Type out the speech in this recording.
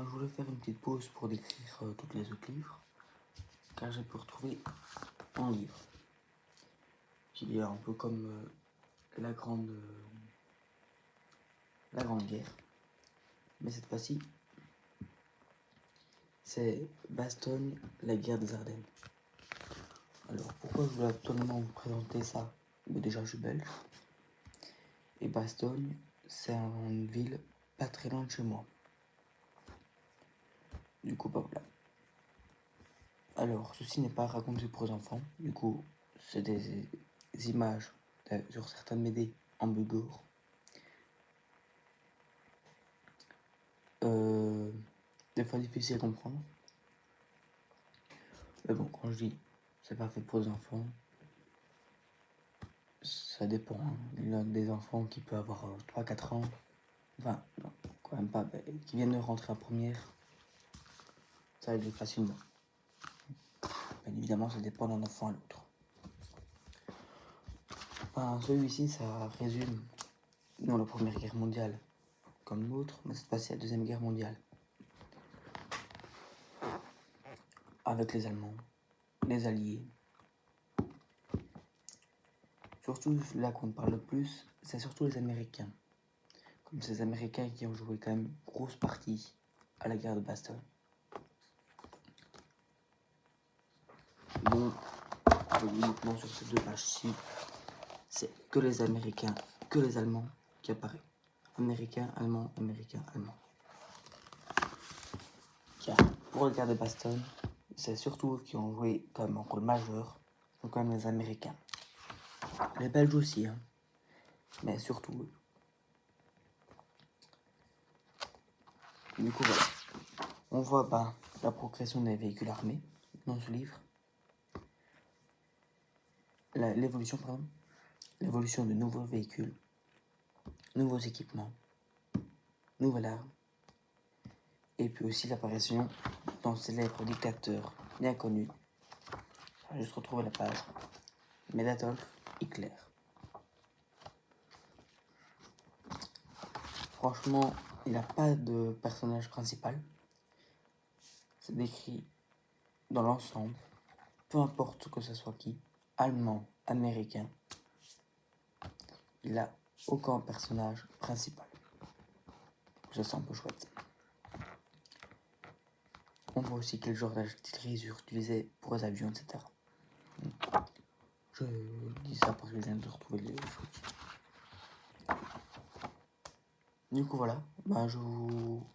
je voulais faire une petite pause pour décrire tous les autres livres, car j'ai pu retrouver un livre qui est un peu comme la Grande Guerre, mais cette fois-ci, c'est Bastogne, la guerre des Ardennes. Alors, pourquoi je voulais absolument vous présenter ça? Déjà, je suis belge, et Bastogne, c'est une ville pas très loin de chez moi. Du coup, voilà. Alors, ceci n'est pas raconté pour les enfants. Du coup, c'est des images sur certaines BD en bulgare. Des fois difficile à comprendre. Mais bon, quand je dis c'est pas fait pour les enfants, ça dépend. Il y a des enfants qui peuvent avoir 3-4 ans. Enfin, non, quand même pas. Qui viennent de rentrer en première. Ça va facilement. Bien évidemment, ça dépend d'un enfant à l'autre. Celui-ci, ça résume non la Première Guerre mondiale comme l'autre, mais cette fois-ci la Deuxième Guerre mondiale. Avec les Allemands, les Alliés. Surtout là qu'on parle le plus, c'est surtout les Américains. Comme ces Américains qui ont joué quand même une grosse partie à la guerre de Bastogne. Bon, uniquement sur ces deux pages-ci, c'est que les Américains, que les Allemands qui apparaissent. Américains, Allemands, Américains, Allemands. Car pour la guerre de Bastogne, c'est surtout eux qui ont joué comme un rôle majeur, sont quand même les Américains. Les Belges aussi, hein, mais surtout eux. Du coup, voilà. On voit la progression des véhicules armés dans ce livre. L'évolution de nouveaux véhicules, nouveaux équipements, nouvelles armes, et puis aussi l'apparition d'un célèbre dictateur bien connu. Je vais juste retrouver la page, mais d'Adolf Hitler. Franchement, il n'a pas de personnage principal. C'est décrit dans l'ensemble, peu importe que ce soit qui, allemand, américain, il n'a aucun personnage principal. Ça c'est un peu chouette. On voit aussi quel genre d'artillerie est utilisé pour les avions, etc. Je dis ça parce que je viens de retrouver les choses. Du coup voilà, je vous